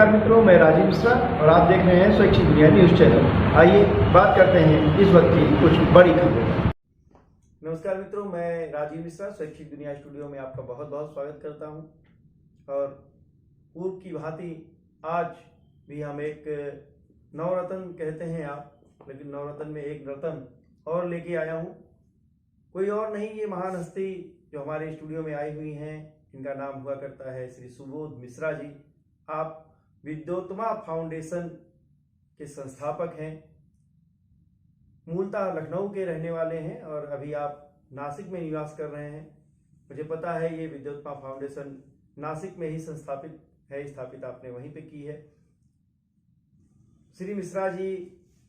नमस्कार मित्रों, मैं राजीव मिश्रा और आप देख रहे हैं स्वैच्छिक दुनिया न्यूज़ चैनल। आइए बात करते हैं इस वक्त की कुछ बड़ी खबरें। नमस्कार मित्रों, मैं राजीव मिश्रा स्वैच्छिक दुनिया स्टूडियो में आपका बहुत बहुत स्वागत करता हूं। और पूर्व की भांति आज भी हम एक नवरत्न कहते हैं आप, लेकिन नवरत्न में एक रत्न और लेके आया हूं। कोई और नहीं, ये महान हस्ती जो हमारे स्टूडियो में आई हुई हैं, इनका नाम हुआ करता है श्री सुबोध मिश्रा जी। आप विद्योत्तमा फाउंडेशन के संस्थापक हैं, मूलतः लखनऊ के रहने वाले हैं और अभी आप नासिक में निवास कर रहे हैं। मुझे पता है ये विद्योत्तमा फाउंडेशन नासिक में ही स्थापित आपने वहीं पे की है। श्री मिश्रा जी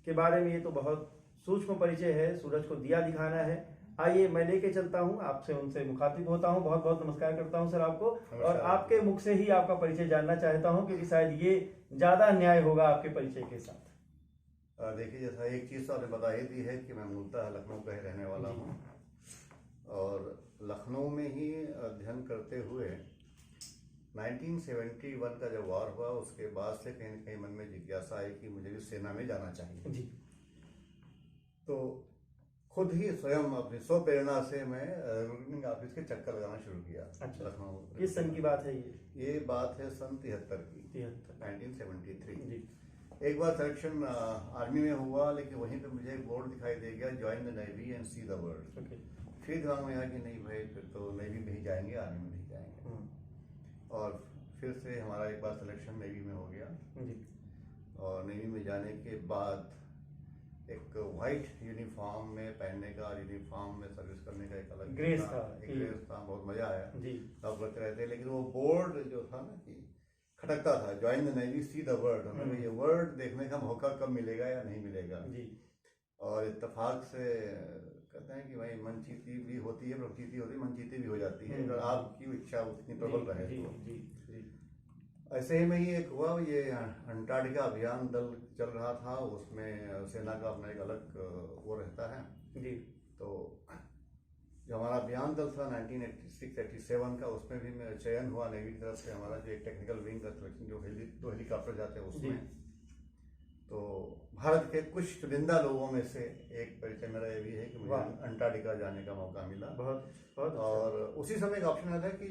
के बारे में ये तो बहुत सूक्ष्म परिचय है, सूरज को दिया दिखाना है। आइए मैं लेके चलता हूं, आपसे उनसे मुखातिब होता हूं। बहुत बहुत नमस्कार करता हूं सर आपको, और आपके मुख से ही आपका परिचय जानना चाहता हूं, क्योंकि शायद ये ज्यादा न्याय होगा आपके परिचय के साथ। देखिए, जैसा एक चीज़ तो आपने बता ही दी है कि मैं मूलतः लखनऊ का ही रहने वाला हूँ और लखनऊ में ही अध्ययन करते हुए 1971 का जब वार हुआ उसके बाद से कहीं न कहीं मन में जिज्ञासा आई कि मुझे भी सेना में जाना चाहिए जी। तो खुद ही स्वयं अपनी स्व प्रेरणा से मैं रिक्रूटमेंट ऑफिस के चक्कर लगाना शुरू किया। अच्छा। लखनऊ किस सन की बात है ये बात है सन 73 की, 1973 जी। एक बार सिलेक्शन आर्मी में हुआ, लेकिन वहीं पे मुझे एक बोर्ड दिखाई दे गया, join the navy and see the world. फिर दिमाग में आया कि नहीं भाई, फिर तो नेवी में ही जाएंगे, आर्मी में नहीं जाएंगे। और फिर से हमारा एक बार सिलेक्शन नेवी में हो गया जी। और नेवी में जाने के बाद एक वाइट यूनिफॉर्म में पहनने का, यूनिफॉर्म में सर्विस करने का एक अलग ग्रेस था, बहुत मजा आया जी। सब लगते रहते, लेकिन वो बोर्ड जो था ना कि खटकता था, join the navy see the world, हमें ये वर्ल्ड देखने का मौका कब मिलेगा या नहीं मिलेगा जी। और इत्तेफाक से कहते हैं कि भाई मनचीती भी होती है, प्रतीति होती है, मनचीती भी हो जाती है अगर आपकी इच्छा उतनी प्रबल रहे तो। ऐसे ही में ही एक हुआ, ये अंटार्कटिका अभियान दल चल रहा था, उसमें सेना का अपना एक अलग वो रहता है जी। तो जो हमारा अभियान दल था 1986-87 का, उसमें भी मैं चयन हुआ नेवी की तरफ से। हमारा जो एक टेक्निकल विंग का सिलेक्शन, जो दो हेलीकॉप्टर जाते हैं उसमें, तो भारत के कुछ चुनिंदा लोगों में से एक परिचय मेरा ये भी है कि मुझे अंटार्कटिका जाने का मौका मिला। बहुत और उसी समय एक ऑप्शन आया था कि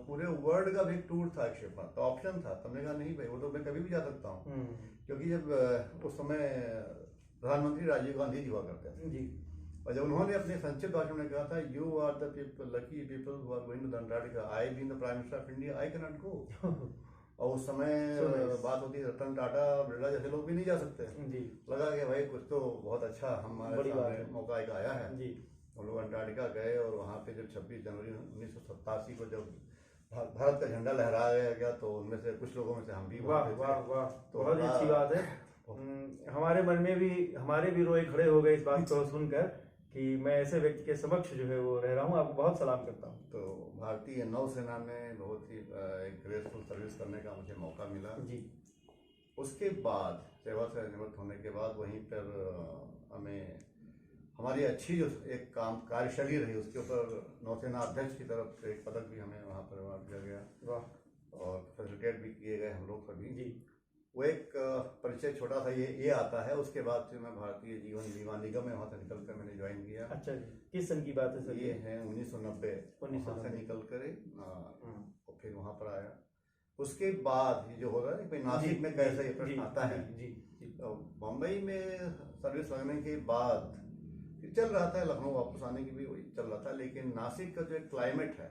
पूरे वर्ल्ड का भी एक टूर था क्षेत्र, तो ऑप्शन था। तो हमने कहा नहीं भाई, वो तो मैं कभी भी जा सकता हूँ, क्योंकि जब उस समय प्रधानमंत्री राजीव गांधी जी हुआ करते थे जी। और जब उन्होंने अपने संक्षिप्त भाषण में कहा था, you are the people, lucky people who are going to the Antarctica, I being the prime minister of India, I can not go. और उस समय बात होती है रतन टाटा, बिरला जैसे लोग भी नहीं जा सकते जी। लगा कि भाई कुछ तो बहुत अच्छा हमारे सामने मौका एक आया है जी। हम लोग अंटार्कटिका गए और वहाँ पे जब 26 जनवरी 1987 को जब भारत का झंडा लहराया गया, तो उनमें से कुछ लोगों में से हम भी। वाह वाह वाह, तो बहुत ही अच्छी बात है। हमारे मन में भी, हमारे भी रोए खड़े हो गए इस बात को सुनकर कि मैं ऐसे व्यक्ति के समक्ष जो है वो रह रहा हूँ। आपको बहुत सलाम करता हूँ। तो भारतीय नौसेना में बहुत ही एक ग्रेसफुल सर्विस करने का मुझे मौका मिला जी। उसके बाद सेवा से निवृत्त होने के बाद वहीं पर हमें हमारी अच्छी जो एक काम कार्यशैली रही, उसके ऊपर नौसेना अध्यक्ष की तरफ से एक पदक भी हमें वहाँ पर अवार्ड दिया गया। वाह। और फैसिलिटेट भी किए गए हम लोग सभी जी। वो एक परिचय छोटा सा ये आता है। उसके बाद फिर मैं भारतीय जीवन बीमा निगम में वहाँ से निकल कर मैंने ज्वाइन किया। अच्छा जी, किस सन की बात है सर? ये है 1990 से निकल कर और फिर वहाँ पर आया। उसके बाद ये जो हो रहा है कि नासिक में कैसे ये प्रश्न आता है जी। तो बम्बई में सर्विस लगने के बाद फिर चल रहा था, लखनऊ वापस आने की भी वही चल रहा था, लेकिन नासिक का जो एक क्लाइमेट है,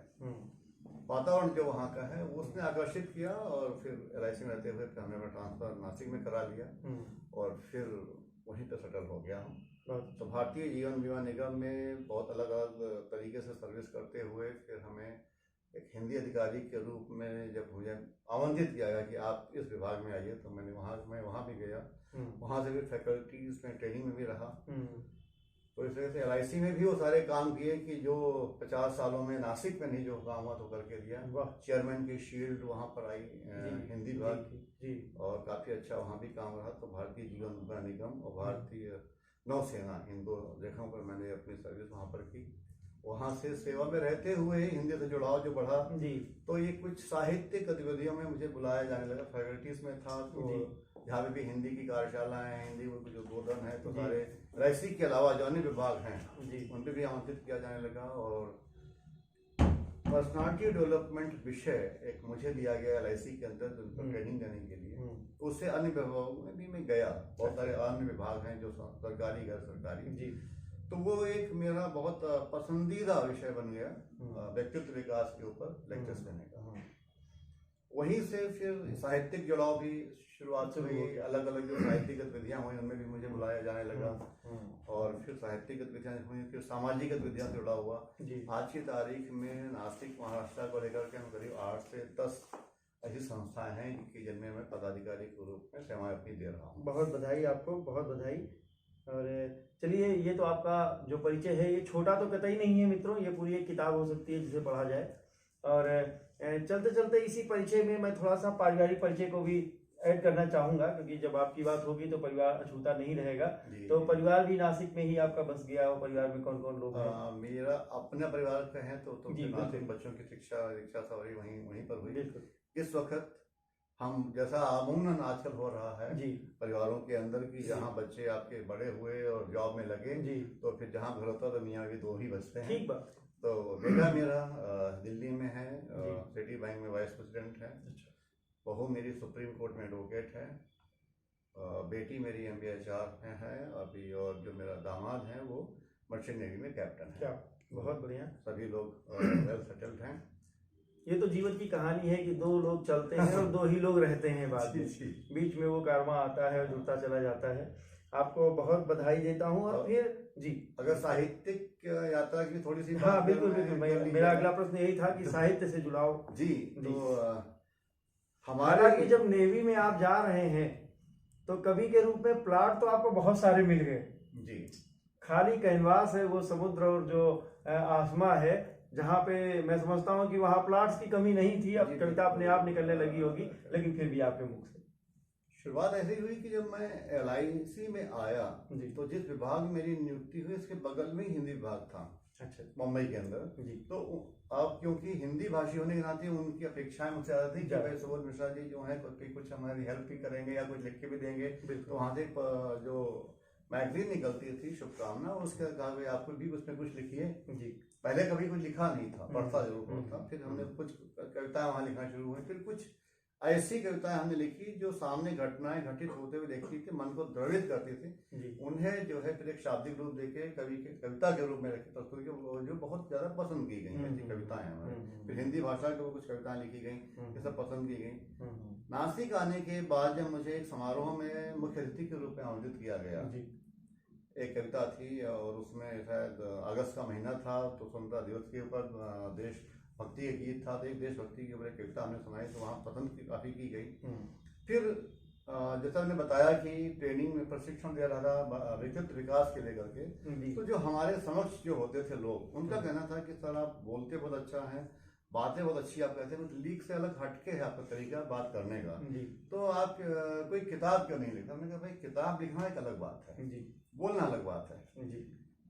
वातावरण जो वहाँ का है, उसने आकर्षित किया। और फिर LIC में रहते हुए फिर हमने ट्रांसफर नासिक में करा लिया और फिर वहीं पे सेटल हो गया हूँ। तो भारतीय जीवन बीमा निगम में बहुत अलग अलग तरीके से सर्विस करते हुए फिर हमें एक हिंदी अधिकारी के रूप में जब मुझे आमंत्रित किया गया कि आप इस विभाग में आइए, तो मैं वहाँ भी गया। वहाँ से फिर फैकल्टीज में ट्रेनिंग में भी रहा। तो इस वजह से LIC में भी वो सारे काम किए कि जो 50 सालों में नासिक में नहीं जो काम हुआ तो करके दिया। चेयरमैन की शील्ड वहाँ पर आई हिंदी विभाग की, और काफ़ी अच्छा वहाँ भी काम रहा। तो भारतीय जीवन बीमा निगम और भारतीय नौसेना, इन दो जगहों पर मैंने अपनी सर्विस वहाँ पर की। वहाँ से सेवा में रहते हुए ही हिंदी से जुड़ाव जो बढ़ा जी। तो ये कुछ साहित्यिक गतिविधियों में मुझे बुलाया जाने लगा। फैकल्टीज में था तो जहाँ पे भी हिंदी की कार्यशालाएं हैं, हिंदी में कुछ उद्बोधन है, तो सारे रैसी के अलावा जो अन्य विभाग हैं उन पे भी आमंत्रित किया जाने लगा। और पर्सनालिटी डेवलपमेंट विषय एक मुझे दिया गया LIC के अंदर उनको ट्रेनिंग देने के लिए। उससे अन्य विभागों में भी मैं गया, बहुत सारे अन्य विभाग हैं जो सरकारी गैर सरकारी, तो वो एक मेरा बहुत पसंदीदा विषय बन गया व्यक्तित्व विकास के ऊपर लेक्चर्स देने का। वहीं से फिर साहित्यिक जुड़ाव भी शुरुआत हुई, अलग अलग जो साहित्यिक गतिविधियां हुई उनमें भी मुझे बुलाया जाने लगा। और फिर साहित्यिक गतिविधियां हुई, फिर सामाजिक गतिविधियां से जुड़ा हुआ। आज की तारीख में नासिक महाराष्ट्र को लेकर के हम करीब 8 से 10 ऐसी संस्थाएं हैं जिनमें मैं पदाधिकारी के रूप में सेवाएं अपनी दे रहा हूँ। बहुत बधाई आपको, बहुत बधाई। और चलिए, ये तो आपका जो परिचय है ये छोटा तो कतई नहीं है मित्रों, ये पूरी एक किताब हो सकती है जिसे पढ़ा जाए। और चलते चलते इसी परिचय में मैं थोड़ा सा पारिवारिक परिचय को भी ऐड करना चाहूंगा, क्योंकि जब आपकी बात होगी तो परिवार अछूता नहीं रहेगा। तो परिवार भी नासिक में ही आपका बस गया हो, परिवार में कौन कौन लोग हैं? मेरा अपना परिवार का है तो नासिक बच्चों की शिक्षा सवारी वहीं पर हुई। इस वक्त हम जैसा अमूमन आजकल हो रहा है परिवारों के अंदर की जहाँ बच्चे आपके बड़े हुए और जॉब में लगे तो फिर जहाँ घर होता तो मियाँ भी 2 ही बचते हैं। ठीक बात। तो बेटा मेरा दिल्ली में है, सिटी बैंक में वाइस प्रेसिडेंट है। बहू मेरी सुप्रीम कोर्ट में एडवोकेट है। बेटी मेरी MBA HR में है अभी, और जो मेरा दामाद है वो मर्चेंट नेवी में कैप्टन है। क्या बहुत बढ़िया। सभी लोग वेल सेटल्ड हैं। ये तो जीवन की कहानी है कि 2 लोग चलते हैं और 2 ही लोग रहते हैं बाद में, बीच में वो कारवां आता है और जुड़ता चला जाता है। आपको बहुत बधाई देता हूँ। और फिर जी, अगर साहित्यिक यात्रा की थोड़ी सी हाँ बिल्कुल बिल्कुल, मेरा अगला प्रश्न यही था कि साहित्य से जुड़ाव। जी, तो हमारा कि जब नेवी में आप जा रहे हैं तो कवि के रूप में प्लाट तो आपको बहुत सारे मिल गए जी, खाली कैनवास है वो समुद्र और जो आसमां है, जहाँ पे मैं समझता हूँ कि वहाँ प्लाट्स की कमी नहीं थी। अब कविता अपने आप निकलने लगी होगी, लेकिन फिर भी आपके मुख से शुरुआत ऐसी हुई कि जब मैं LIC में आया तो जिस विभाग में मेरी नियुक्ति हुई उसके बगल में ही हिंदी विभाग था। अच्छा, मुंबई के अंदर। तो अब क्योंकि हिंदी भाषी होने के नाते उनकी अपेक्षाएं मुझसे ज्यादा थी कि भाई सुबोध मिश्रा जी जो है कुछ हमारी हेल्प भी करेंगे या कुछ लिख के भी देंगे। तो वहाँ से जो मैगजीन निकलती थी शुभकामना, उसके कहा आपको भी उसमें कुछ लिखिए। पहले कभी कुछ लिखा नहीं था, पढ़ता जरूर था। फिर हमने कुछ कविताएं वहाँ लिखना शुरू हुई। फिर कुछ ऐसी कविताएं हमने लिखी जो सामने घटनाएं घटित होते हुए देखती थी, मन को द्रवित करती थी। उन्हें जो है फिर एक शाब्दिक रूप देके कविता के रूप में प्रस्तुत किया, जो बहुत ज्यादा पसंद की गई ऐसी कविताएं हमारी। फिर हिंदी भाषा के कुछ कविताएं लिखी गई, ये सब पसंद की गई। नासिक आने के बाद जब मुझे एक समारोह में मुख्य अतिथि के रूप में आमंत्रित किया गया, एक कविता थी और उसमें शायद अगस्त का महीना था तो स्वतंत्रता दिवस के ऊपर देश भक्ति के गीत था, तो एक देशभक्ति के ऊपर एक कविता हमने सुनाई, तो वहाँ पसंद काफी की गई। फिर जैसा मैंने बताया कि ट्रेनिंग में प्रशिक्षण दे रहा था व्यक्तित्व विकास के लेकर के, तो जो हमारे समक्ष जो होते थे लोग, उनका कहना था कि सर आप बोलते बहुत अच्छा है, बातें बहुत अच्छी आप कहते हैं, लीक से अलग हटके है आपका तरीका बात करने का, तो आप कोई किताब क्यों नहीं लिखते? हमने कहा भाई किताब लिखना एक अलग बात है, बोलना अलग बात है।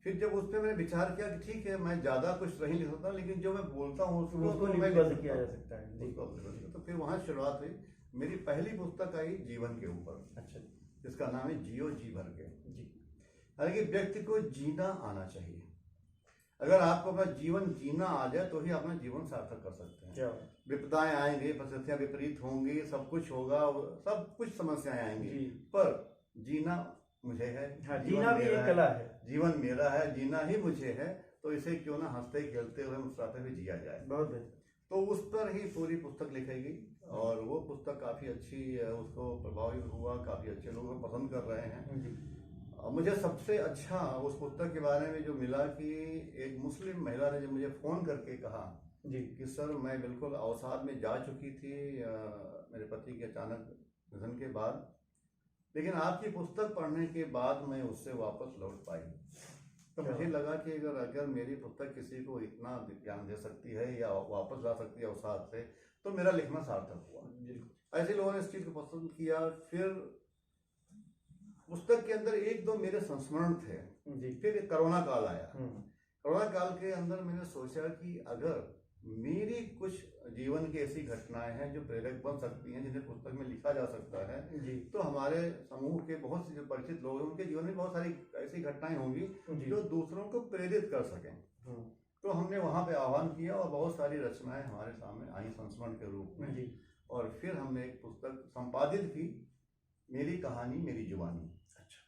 फिर जब उस पर मैंने विचार किया कि ठीक है मैं ज्यादा कुछ नहीं लिख सकता, लेकिन जो मैं बोलता हूँ उसको लिपिबद्ध किया जा सकता है। तो फिर वहां शुरुआत हुई। मेरी पहली पुस्तक आई जीवन के ऊपर। अच्छा, जिसका नाम है जियो जी भर के। हालांकि व्यक्ति को जीना आना चाहिए। अगर आपको अपना जीवन जीना आ जाए तो ही अपना जीवन सार्थक कर सकते हैं। विपदाएं आएंगे, परिस्थितियां विपरीत होंगी, सब कुछ होगा, सब कुछ समस्याएं आएंगी, पर जीना मुझे है। हाँ, जीना भी एक कला है। जीवन मेरा है, जीना ही मुझे है, तो इसे क्यों ना हंसते खेलते हुए मुस्कुराते हुए जिया जाए। बहुत बेहतर। तो उस पर ही पूरी पुस्तक लिखेगी और वो पुस्तक काफी अच्छी उसको प्रभावित हुआ, काफी अच्छे लोग पसंद कर रहे हैं। मुझे सबसे अच्छा उस पुस्तक के बारे में जो मिला कि एक मुस्लिम महिला ने जब मुझे फोन करके कहा कि सर मैं बिल्कुल अवसाद में जा चुकी थी मेरे पति के अचानक निधन के बाद, लेकिन आपकी पुस्तक पढ़ने के बाद मैं उससे वापस लौट पाई। तो मुझे लगा कि अगर मेरी पुस्तक किसी को इतना ज्ञान दे सकती है या वापस ला सकती है अवसाद से, तो मेरा लिखना सार्थक हुआ। ऐसे लोगों ने इस चीज को पसंद किया। फिर पुस्तक के अंदर 1-2 मेरे संस्मरण थे। फिर कोरोना काल आया। कोरोना काल के अंदर मैंने सोचा कि अगर मेरी कुछ जीवन की ऐसी घटनाएं हैं जो प्रेरक बन सकती हैं, जिन्हें पुस्तक में लिखा जा सकता है, तो हमारे समूह के बहुत से जो परिचित लोग हैं उनके जीवन में बहुत सारी ऐसी घटनाएं होंगी जो दूसरों को प्रेरित कर सकें। तो हमने वहाँ पे आह्वान किया और बहुत सारी रचनाएं हमारे सामने आई संस्मरण के रूप में। और फिर हमने एक पुस्तक संपादित की, मेरी कहानी मेरी जुबानी। अच्छा।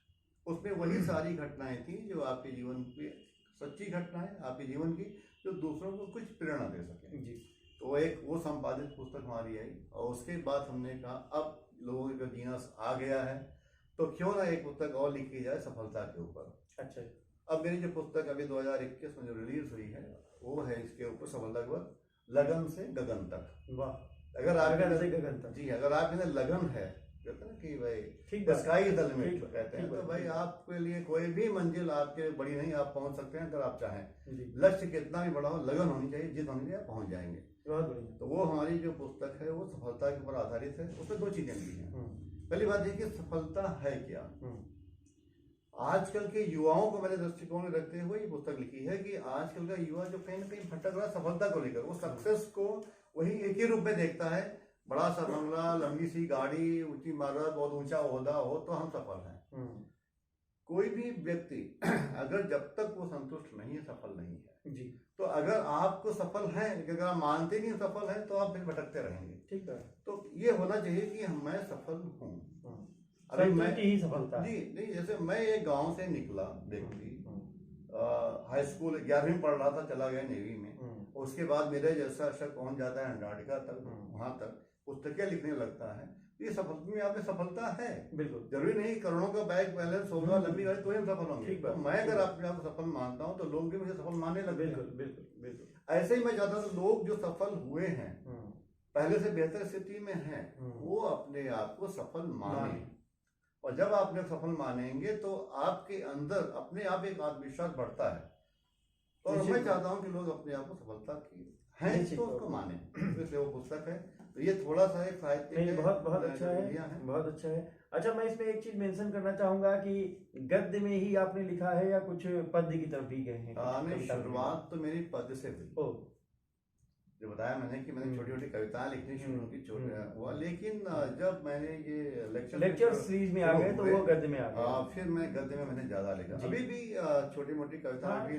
उसमें वही सारी घटनाएं थी जो आपके जीवन की सच्ची घटनाएं, आपके जीवन की, जो दूसरों को कुछ प्रेरणा दे सके जी। तो एक वो संपादित पुस्तक हमारी आई और उसके बाद हमने कहा अब लोगों का जीना आ गया है तो क्यों ना एक पुस्तक और लिखी जाए सफलता के ऊपर। अच्छा। अब मेरी जो पुस्तक अभी 2021 में जो रिलीज हुई है वो है इसके ऊपर सफलता के ऊपर, लगन से गगन तक। वाह। अगर आप लगन से गगन तक जी, अगर आप इन्हें लगन है कहते हैं कि भाई स्काई इज द लिमिट कहते हैं, तो भाई आपके लिए कोई भी मंजिल आपके बड़ी नहीं, आप पहुंच सकते हैं अगर आप चाहें। लक्ष्य कितना भी बड़ा हो, लगन होनी चाहिए, जिद होनी चाहिए, पहुंच जाएंगे। तो वो हमारी जो पुस्तक है वो सफलता के ऊपर आधारित है। उसमें दो चीजें ली हैं। पहली बात ये कि सफलता है क्या। आजकल के युवाओं को मैंने दृष्टिकोण में रखते हुए ये पुस्तक लिखी है कि आजकल का युवा जो कहीं ना कहीं भटक रहा सफलता को लेकर, वो सक्सेस को वही एक ही रूप में देखता है, बड़ा सा बंगला, लंबी सी गाड़ी, ऊंची इमारत, बहुत ऊंचा ओहदा हो तो हम सफल हैं। कोई भी व्यक्ति अगर जब तक वो संतुष्ट नहीं है, सफल नहीं है जी। तो अगर आपको सफल है, अगर आप मानते नहीं सफल है, तो आप फिर भटकते रहेंगे। ठीक है। तो ये होना चाहिए कि मैं सफल हूँ। अभी मैं ही सफलता जी नहीं, जैसे मैं एक गांव से निकला व्यक्ति, हाई स्कूल 11वीं पढ़ रहा था, चला गया नेवी में। उसके बाद मेरे जैसा शख्स पहुंच जाता है अंटार्कटिका तक, वहां तक पुस्तकें लिखने लगता है। ये सफलता में आपकी सफलता है। बिल्कुल जरूरी नहीं करोड़ों का बैंक बैलेंस होगा, लंबी गाड़ी, तो हम सफल होंगे। तो मैं अगर अपने आप को सफल मानता हूँ तो लोग भी मुझे सफल मानने लगे। बिल्कुल बिल्कुल बिल्कुल। ऐसे ही मैं चाहता हूँ लोग जो सफल हुए हैं, पहले से बेहतर स्थिति में हैं, वो अपने आप को सफल माने। और जब आप लोग सफल मानेंगे तो आपके अंदर अपने आप एक आत्मविश्वास बढ़ता है। और मैं चाहता हूँ कि लोग अपने आप को सफलता की है तो उसको माने। इसलिए वो पुस्तक है। तो ये थोड़ा सा एक साहित्य बहुत अच्छा है, बहुत अच्छा है। अच्छा, मैं इसमें एक चीज मेंशन करना चाहूंगा कि गद्य में ही आपने लिखा है या कुछ पद्य की तरफ भी गए हैं? शुरुआत तो मेरी पद्य से हुई। जो बताया मैंने कि मैंने छोटी छोटी कविताएं लिखनी शुरू की, हुआ, लेकिन जब मैंने ये लेक्चर सीरीज में आ गए तो वो गद्य में आ गया। फिर मैं गद्य में मैंने ज्यादा लिखा। अभी भी छोटी मोटी कविताएं भी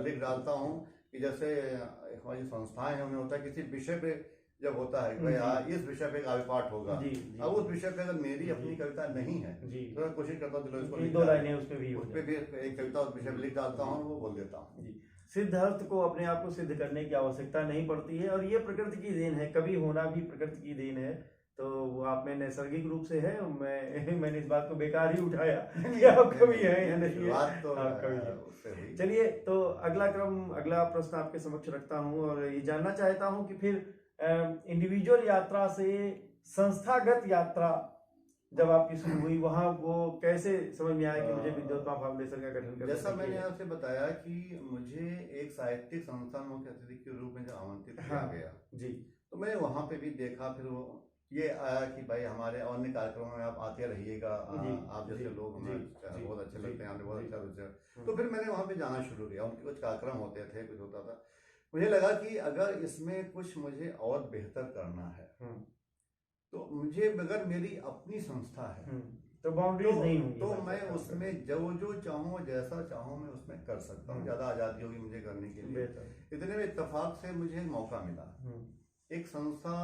लिख डालता हूँ कि जैसे हमारी संस्थाएं हैं, उन्हें होता है किसी विषय पे जब होता है भाई इस विषय पे काव्यपाठ होगा, अब उस विषय पे अगर मेरी अपनी कविता नहीं है तो मैं कोशिश करता हूँ इसको 2 लाइनें उस पे भी एक कविता उस विषय पे लिख डालता हूँ, वो बोल देता हूँ। सिद्ध अर्थ को अपने आप को सिद्ध करने की आवश्यकता नहीं पड़ती है और ये प्रकृति की देन है, कवि होना भी प्रकृति की देन है। तो वो आप में नैसर्गिक रूप से है। मैंने इस बात को बेकार ही उठाया कि आप कवि हैं या नहीं है। चलिए, तो अगला प्रश्न आपके समक्ष रखता हूँ और ये जानना चाहता हूँ कि फिर इंडिविजुअल यात्रा से संस्थागत यात्रा जब आपकी शुरू हुई, वहाँ वो कैसे समझ में आया कि मुझे विद्योत्मा फाउंडेशन का गठन करना? जैसा मैंने आपसे बताया कि मुझे एक साहित्यिक संस्थान मुख्य अतिथि के रूप में जब आमंत्रित किया गया जी, तो मैंने वहाँ पे भी देखा। फिर वो ये आया कि भाई हमारे अन्य कार्यक्रमों में आप आते रहिएगा, आप जैसे लोग हमें बहुत अच्छे लगते हैं, आपने बहुत अच्छा रुझान। तो फिर मैंने वहाँ पे जाना शुरू किया। उनके कुछ कार्यक्रम होते थे, कुछ होता था। मुझे लगा कि अगर इसमें कुछ मुझे और बेहतर करना है तो मुझे, अगर मेरी अपनी संस्था है तो बाउंड्रीज नहीं होंगी, तो मैं उसमें जो चाहूँ, जैसा चाहूँ मैं उसमें कर सकता हूँ। ज्यादा आजादी होगी मुझे करने के लिए। इतने में इत्तेफाक से मुझे मौका मिला। एक संस्था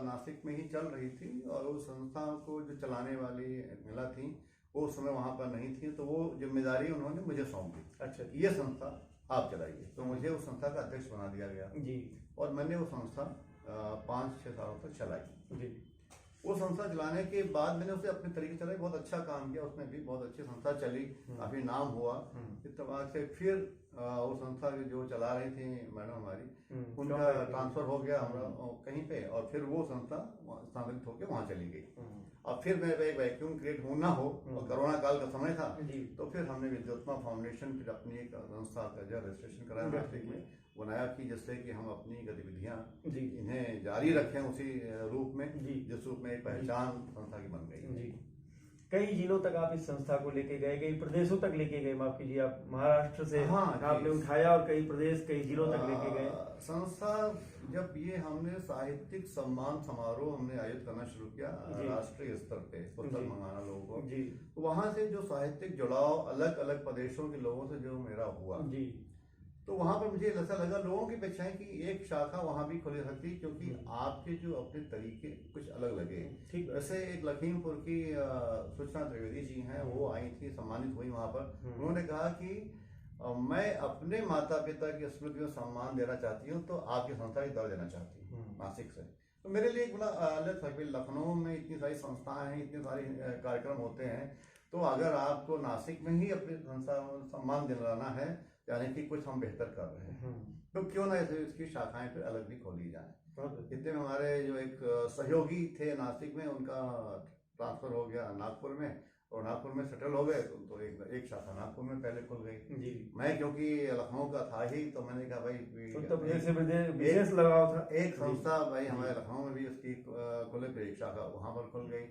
नासिक में ही चल रही थी और उस संस्था को जो चलाने वाली महिला थी वो उस समय वहां पर नहीं थी, तो वो जिम्मेदारी उन्होंने मुझे सौंप दी। अच्छा, ये संस्था आप चलाइए। तो मुझे उस संस्था का अध्यक्ष बना दिया गया जी, और मैंने वो संस्था 5-6 सालों तक चलाई जी। वो संस्था चलाने के बाद मैंने उसे अपने तरीके चलाई, बहुत अच्छा काम किया, उसमें भी बहुत अच्छी संस्था चली, काफी नाम हुआ। इत्तेफाक से फिर वो संस्था जो चला रही थी मैडम हमारी, उनका ट्रांसफर हो गया हमारा कहीं पे, और फिर वो संस्था स्थानांतरित होकर वहां चली गई। और फिर मेरे एक वैक्यूम क्रिएट होना हो, और कोरोना काल का समय था, तो फिर हमने विद्योत्मा फाउंडेशन फिर अपनी एक संस्था का जो रजिस्ट्रेशन कराया नासिक में, बनाया कि जिससे कि हम अपनी गतिविधियां इन्हें जारी रखें उसी रूप में, जिस रूप में एक पहचान संस्था की बन गई जी। कई जिलों तक आप इस संस्था को लेके गए, कई प्रदेशों तक लेके गए, माफ कीजिए, आप महाराष्ट्र से हाँ, आपने उठाया और कई प्रदेश कई जिलों तक लेके गए। संस्था जब ये हमने साहित्यिक सम्मान समारोह हमने आयोजित करना शुरू किया राष्ट्रीय स्तर पे, पुस्तक मंगाना लोगों को जी, तो वहां से जो साहित्यिक जुड़ाव अलग अलग प्रदेशों के लोगों से जो मेरा हुआ जी, तो वहां पर मुझे ऐसा लगा लोगों की अपेक्षाएं कि एक शाखा वहां भी खुली सकती, क्योंकि आपके जो अपने तरीके कुछ अलग लगे। ठीक। वैसे एक लखीमपुर की सूचना त्रिवेदी जी हैं, वो आई थी, सम्मानित हुई वहां पर। उन्होंने कहा कि मैं अपने माता पिता की स्मृति में सम्मान देना चाहती हूँ, तो आपकी संस्था की दर्ज देना चाहती हूँ नासिक से। तो मेरे लिए एक बड़ा अलग था कि लखनऊ में इतनी सारी संस्थाएं हैं, इतने सारे कार्यक्रम होते हैं, तो अगर आपको नासिक में ही अपनी संस्था सम्मान दिलाना है, यानी कि कुछ हम बेहतर कर रहे हैं, तो क्यों ना ऐसे इसकी शाखाएं फिर अलग भी खोली जाए। इतने में हमारे जो एक सहयोगी थे नासिक में, उनका ट्रांसफर हो गया नागपुर में, और नागपुर में सेटल हो गए, तो एक शाखा नागपुर में पहले खुल गई जी। मैं क्योंकि लखनऊ का था ही, तो मैंने कहा भाई तो विशेष लगाव था, एक संस्था भाई हमारे लखनऊ में भी उसकी खुले, फिर एक शाखा वहां पर खुल गई।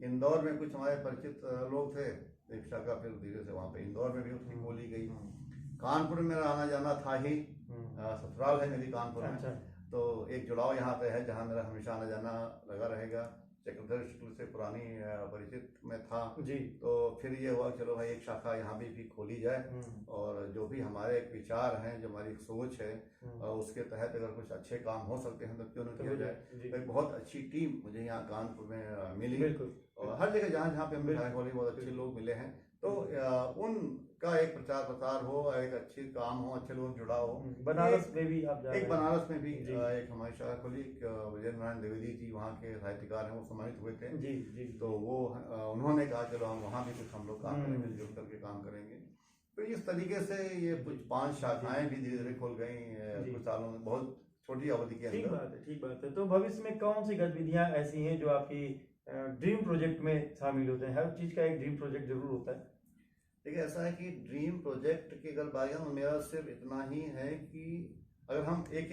इंदौर में कुछ हमारे परिचित लोग थे, एक शाखा फिर धीरे से वहां पे इंदौर में भी उसकी खोली गई। कानपुर में आना जाना था ही, ससुराल है मेरी कानपुर में। अच्छा। तो एक जुड़ाव यहाँ पे है जहाँ मेरा हमेशा आना जाना लगा रहेगा। चक्रधर शुक्ल से पुरानी परिचित में था जी। तो फिर ये हुआ चलो भाई एक शाखा यहाँ भी खोली जाए, और जो भी हमारे एक विचार हैं, जो हमारी सोच है, उसके तहत अगर कुछ अच्छे काम हो सकते हैं तो क्यों न किया जाए। तो एक बहुत अच्छी टीम मुझे यहाँ कानपुर में मिली, और हर जगह जहाँ जहाँ पे हम खोली बहुत अच्छे लोग मिले हैं। तो उनका एक प्रचार प्रसार हो, एक अच्छे काम हो, अच्छे लोग जुड़ा हो। बनारस में भी आप एक बनारस में भी एक हमारी शाखा खोली, विजय नारायण द्विवेदी जी वहाँ के साहित्यकार हैं, वो सम्मानित हुए थे जी जी। तो वो उन्होंने कहा चलो हम वहाँ भी कुछ हम लोग काम करेंगे, मिलजुल करके काम करेंगे। तो इस तरीके से ये कुछ 5 शाखाएं भी धीरे धीरे खुल गई कुछ सालों में, बहुत छोटी अवधि के अंदर। ठीक बात है, ठीक बात है। तो भविष्य में कौन सी गतिविधियां ऐसी हैं जो आपकी ड्रीम प्रोजेक्ट में शामिल होते हैं? हर चीज का एक ड्रीम प्रोजेक्ट जरूर होता है। देखिए ऐसा है कि ड्रीम प्रोजेक्ट की अगर बात करें, मेरा सिर्फ इतना ही है कि अगर हम एक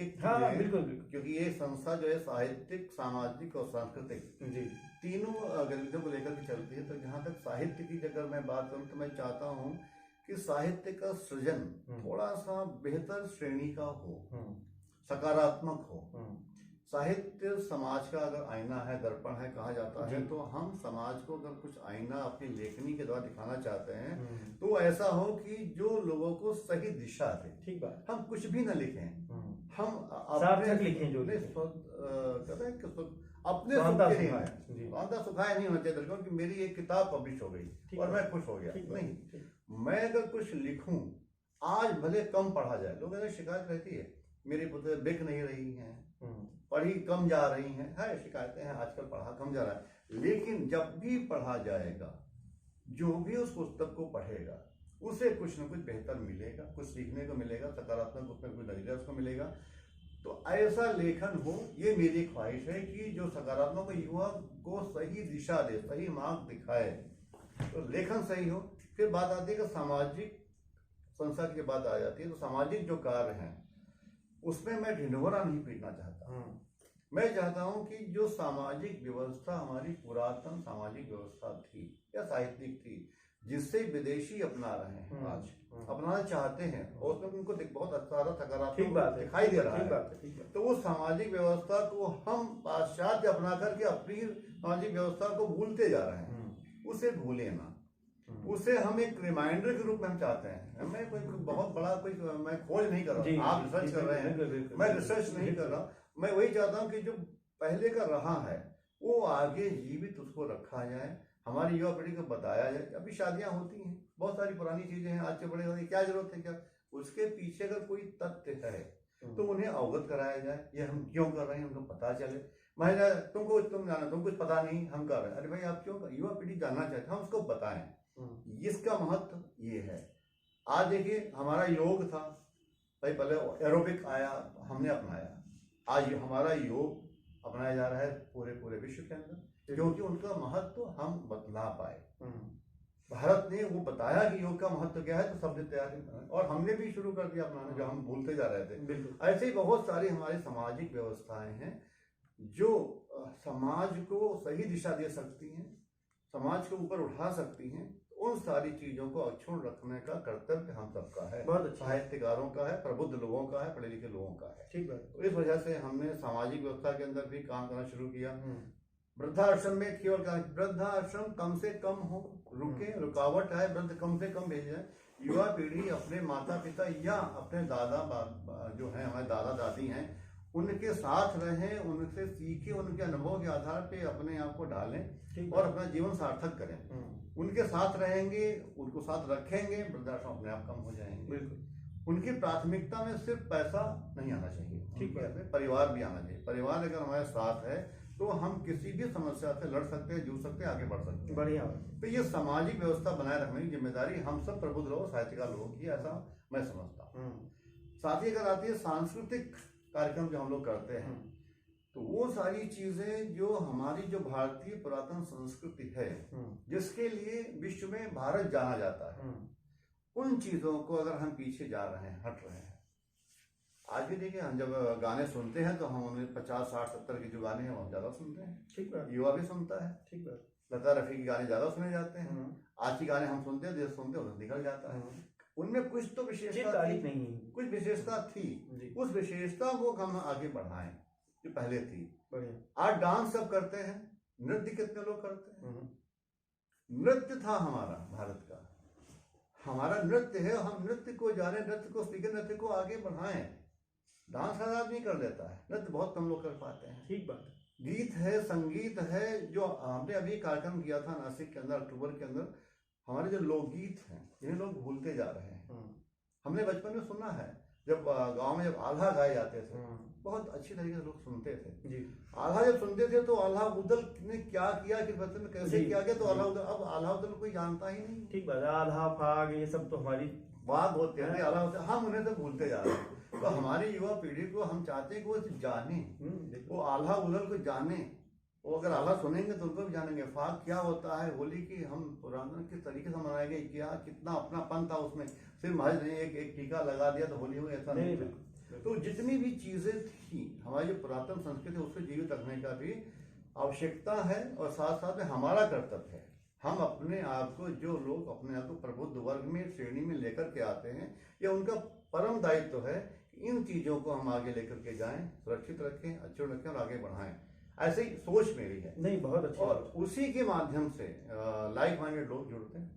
बिल्कुल, क्योंकि ये संस्था जो है साहित्यिक, सामाजिक और सांस्कृतिक जी तीनों गतिविधियों को लेकर के चलती है। तो जहाँ तक साहित्य की अगर मैं बात करूँ तो मैं चाहता हूँ कि साहित्य का सृजन थोड़ा सा बेहतर श्रेणी का हो, सकारात्मक हो। साहित्य समाज का अगर आईना है, दर्पण है कहा जाता है, तो हम समाज को अगर कुछ आईना अपनी लेखनी के द्वारा दिखाना चाहते हैं तो ऐसा हो कि जो लोगों को सही दिशा दे। ठीक बात। हम कुछ भी न लिखें, हम अपने लिखें, जो अपने सुखाए नहीं होना चाहिए दर्शकों कि मेरी एक किताब पब्लिश हो गई और मैं खुश हो गया, नहीं। मैं अगर कुछ लिखूं, आज भले कम पढ़ा जाए, लोगों ने शिकायत रहती है मेरी पुस्तक बिक नहीं रही है, पढ़ी कम जा रही हैं, शिकायतें हैं, आजकल पढ़ा कम जा रहा है। लेकिन जब भी पढ़ा जाएगा, जो भी उस पुस्तक को पढ़ेगा उसे कुछ न कुछ बेहतर मिलेगा, कुछ सीखने को मिलेगा, सकारात्मक उसमें कुछ नतीजा उसको मिलेगा। तो ऐसा लेखन हो, ये मेरी ख्वाहिश है कि जो सकारात्मक युवा को सही दिशा दे, सही मार्ग दिखाए, तो लेखन सही हो। फिर बात आती है कि सामाजिक संस्था की बात आ जाती है, तो सामाजिक जो कार्य हैं उसमें मैं ढिंढोरा नहीं पीटना चाहता। मैं चाहता हूं कि जो सामाजिक व्यवस्था हमारी पुरातन सामाजिक व्यवस्था थी या साहित्यिक थी, जिससे विदेशी अपना रहे हैं, आज अपनाना चाहते हैं, और उसमें उनको बहुत सारा सकारात्मक दिखाई दे रहा है। तो वो सामाजिक व्यवस्था को हम पाश्चात्य अपना करके अपनी सामाजिक व्यवस्था को भूलते जा रहे हैं। उसे भूले ना, उसे हम एक रिमाइंडर के रूप में हम चाहते हैं। मैं कोई बहुत बड़ा कोई मैं खोज नहीं कर रहा, आप रिसर्च कर रहे हैं, मैं रिसर्च नहीं कर रहा। मैं वही चाहता हूँ कि जो पहले का रहा है वो आगे जीवित उसको रखा जाए, हमारी युवा पीढ़ी को बताया जाए। अभी शादियां होती हैं, बहुत सारी पुरानी चीजें हैं, आज के बड़े होने की क्या जरूरत है, क्या उसके पीछे अगर कोई तथ्य है तो उन्हें अवगत कराया जाए, ये हम क्यों कर रहे हैं उनको पता चले। महिला तुम जाना, तुम कुछ पता नहीं, हम कर रहे हैं, अरे भाई आप क्यों, युवा पीढ़ी जानना चाहते हैं, हम उसको बताएं इसका महत्व ये है। आज देखिए हमारा योग था भाई, पहले एरोबिक आया, हमने अपनाया, आज हमारा योग अपनाया जा रहा है पूरे विश्व के अंदर, क्योंकि उनका महत्व हम बतला पाए। भारत ने वो बताया कि योग का महत्व क्या है, तो सब ने तैयारी, और हमने भी शुरू कर दिया अपनाना, जो हम भूलते जा रहे थे। ऐसे ही बहुत सारी हमारी सामाजिक व्यवस्थाएं हैं जो समाज को सही दिशा दे सकती हैं, समाज के ऊपर उठा सकती हैं, उन सारी चीजों को अक्षुण्ण रखने का कर्तव्य हम सबका है। बहुत अच्छा। साहित्यकारों का है, प्रबुद्ध लोगों का है, पढ़े लिखे लोगों का है। ठीक है। तो इस वजह से हमने सामाजिक व्यवस्था के अंदर भी काम करना शुरू किया। वृद्धाश्रम में केवल वृद्धाश्रम कम से कम हो, रुके, रुकावट आए, वृद्ध कम से कम भेजे। युवा पीढ़ी अपने माता पिता या अपने जो है हमारे दादा दादी हैं, उनके साथ रहें, उनसे सीखें, उनके अनुभव के आधार पे अपने आप को डालें और अपना जीवन सार्थक करें। उनके साथ रहेंगे, उनको साथ रखेंगे, वृद्धाश्रम अपने आप कम हो जाएंगे। बिल्कुल। उनकी प्राथमिकता में सिर्फ पैसा नहीं आना चाहिए, ठीक है, परिवार भी आना चाहिए। परिवार अगर हमारे साथ है तो हम किसी भी समस्या से लड़ सकते हैं, जूझ सकते हैं, आगे बढ़ सकते हैं। बढ़िया। तो ये सामाजिक व्यवस्था बनाए रखने की जिम्मेदारी हम सब प्रबुद्ध लोग, साहित्यकार लोगों की, ऐसा मैं समझता हूँ। साथ ही अगर आती है सांस्कृतिक कार्यक्रम जो हम लोग करते हैं, तो वो सारी चीजें जो हमारी जो भारतीय पुरातन संस्कृति है, जिसके लिए विश्व में भारत जाना जाता है, उन चीजों को अगर हम पीछे जा रहे हैं, हट रहे हैं। आज भी देखिए, हम जब गाने सुनते हैं तो हम उन्हें 50, 60, 70 के जो गाने हैं वो ज्यादा सुनते हैं। ठीक है। युवा भी सुनता है। ठीक है। लता रफी के गाने ज्यादा सुने जाते हैं। आज के गाने हम सुनते हैं, सुनते उधर निकल जाता है। उनमें कुछ तो विशेषता नहीं, कुछ विशेषता थी, उस विशेषता को हम आगे बढ़ाएं जो पहले थी। आज डांस सब करते हैं, नृत्य कितने लोग करते हैं। नृत्य था हमारा भारत का, हमारा नृत्य है, हम नृत्य को जाने, नृत्य को सीखें, नृत्य को आगे बढ़ाएं। डांस हर आदमी कर लेता है, नृत्य बहुत कम लोग कर पाते हैं। ठीक बात। गीत है, संगीत है, जो हमने अभी कार्यक्रम किया था नासिक के अंदर अक्टूबर के अंदर, हमारे जो लोकगीत हैं इन्हें लोग भूलते जा रहे हैं। हमने बचपन में सुना है, जब गांव में जब आल्हा गाए जाते थे, बहुत अच्छी तरीके से लोग सुनते थे जी। आल्हा जब सुनते थे तो आल्हा उदल ने क्या किया, किस वक्त में कैसे किया गया, तो आल्हा उदल, अब आल्हा उदल कोई जानता ही नहीं। ठीक बात। आल्हा फाग ये सब तो हमारी बात होती है, आल्हा उदल हम उन्हें तो भूलते जा रहे हैं। तो हमारी युवा पीढ़ी को हम चाहते हैं कि वो जाने, वो आल्हा उदल को जाने। वो अगर आल्हा सुनेंगे तो उनको भी जानेंगे। फाग क्या होता है, होली की हम पुराना किस तरीके से मनाए गए, क्या कितना अपनापन था उसमें, सिर्फ महज नहीं एक टीका लगा दिया तो होली हुई, ऐसा नहीं था। तो जितनी भी चीजें थी हमारी जो पुरातन संस्कृति है, उसको जीवित रखने का भी आवश्यकता है, और साथ साथ में हमारा कर्तव्य है। हम अपने आप को, जो लोग अपने आप को प्रबुद्ध वर्ग में, श्रेणी में लेकर के आते हैं, या उनका परम दायित्व है इन चीजों को हम आगे लेकर के जाएं, सुरक्षित रखें, अच्छे रखें और आगे बढ़ाएं। ऐसी सोच मेरी है। नहीं, बहुत अच्छी। और उसी के माध्यम से लाइक माइंडेड लोग जुड़ते हैं।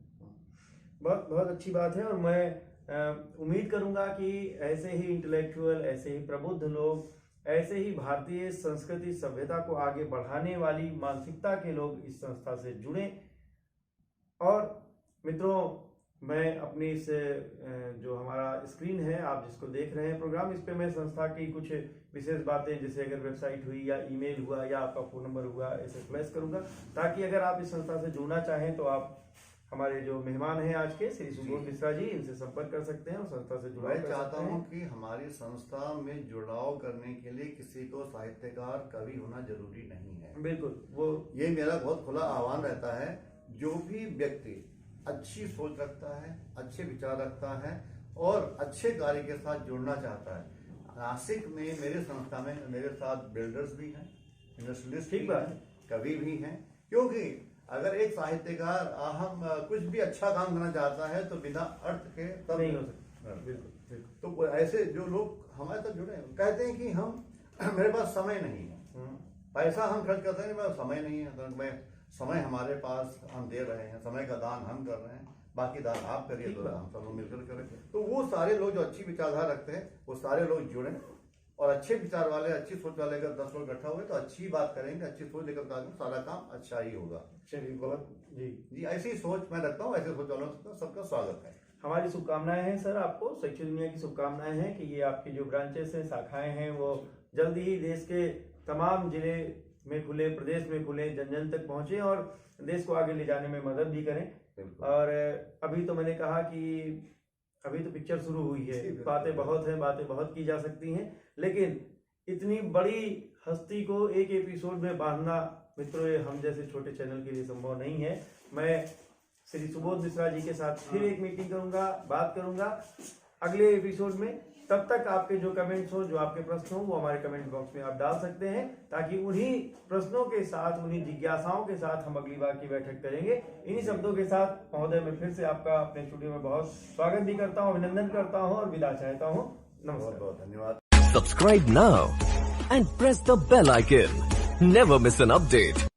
बहुत बहुत अच्छी बात है। और मैं उम्मीद करूंगा कि ऐसे ही इंटेलेक्चुअल, ऐसे ही प्रबुद्ध लोग, ऐसे ही भारतीय संस्कृति सभ्यता को आगे बढ़ाने वाली मानसिकता के लोग इस संस्था से जुड़ें। और मित्रों, मैं अपनी इस जो हमारा स्क्रीन है, आप जिसको देख रहे हैं प्रोग्राम, इस पे मैं संस्था की कुछ विशेष बातें, जैसे अगर वेबसाइट हुई या ईमेल हुआ या आपका फोन नंबर हुआ, ऐसे फ्लैश करूंगा, ताकि अगर आप इस संस्था से जुड़ना चाहें तो आप हमारे जो मेहमान हैं आज के, श्री सुबोध मिश्रा जी, इनसे संपर्क कर सकते हैं और संस्था से जुड़ाव कर सकते हैं। मैं चाहता हूं कि हमारी संस्था में जुड़ाव करने के लिए किसी को साहित्यकार, कवि होना जरूरी नहीं है। बिल्कुल, वो ये मेरा बहुत खुला आह्वान रहता है। जो भी व्यक्ति अच्छी सोच रखता है, अच्छे विचार रखता है और अच्छे कार्य के साथ जुड़ना चाहता है, नासिक में मेरे संस्था में मेरे साथ बिल्डर्स भी हैं, इंडस्ट्रियलिस्ट भी हैं, कवि भी हैं। क्योंकि अगर एक साहित्यकार हम कुछ भी अच्छा काम करना चाहता है तो बिना अर्थ के तब नहीं हो सकता। बिल्कुल। तो ऐसे जो लोग हमारे साथ जुड़े हैं, कहते हैं कि हम मेरे पास समय नहीं है, पैसा हम खर्च करते हैं, मेरे पास समय नहीं है, तो मैं समय हमारे पास हम दे रहे हैं, समय का दान हम कर रहे हैं, बाकी दान आप करिए, तो हम सब लोग मिलकर करें। तो वो सारे लोग जो अच्छी विचारधारा रखते हैं, वो सारे लोग जुड़े, और अच्छे विचार वाले, अच्छी सोच वाले अगर 10 लोग इकट्ठा हुए तो अच्छी बात करेंगे, अच्छी सोच लेकर सारा काम अच्छा ही होगा। चलिए, बहुत जी ऐसी सोच मैं रखता हूँ, ऐसे सोच वालों का सबका स्वागत है। हमारी शुभकामनाएं हैं सर, आपको शैक्षिक दुनिया की शुभकामनाएं हैं कि ये आपकी जो ब्रांचेस हैं, शाखाएं हैं, वो जल्दी ही देश के तमाम जिले में खुले, प्रदेश में खुले, जन जन तक पहुंचे और देश को आगे ले जाने में मदद भी करें। और अभी तो मैंने कहा कि अभी तो पिक्चर शुरू हुई है, बातें बहुत हैं, बातें बहुत की जा सकती हैं, लेकिन इतनी बड़ी हस्ती को एक एपिसोड में बांधना मित्रों, ये हम जैसे छोटे चैनल के लिए संभव नहीं है। मैं श्री सुबोध मिश्रा जी के साथ फिर एक मीटिंग करूंगा, बात करूंगा अगले एपिसोड में, तब तक आपके जो कमेंट्स हो, जो आपके प्रश्न हो, वो हमारे कमेंट बॉक्स में आप डाल सकते हैं, ताकि उन्हीं प्रश्नों के साथ, उन्हीं जिज्ञासाओं के साथ हम अगली बार की बैठक करेंगे। इन्हीं शब्दों के साथ महोदय मैं फिर से आपका अपने स्टूडियो में बहुत स्वागत भी करता हूँ, अभिनंदन करता हूँ और विदा चाहता हूँ। बहुत बहुत धन्यवाद। Subscribe now and press the bell icon. Never miss an update.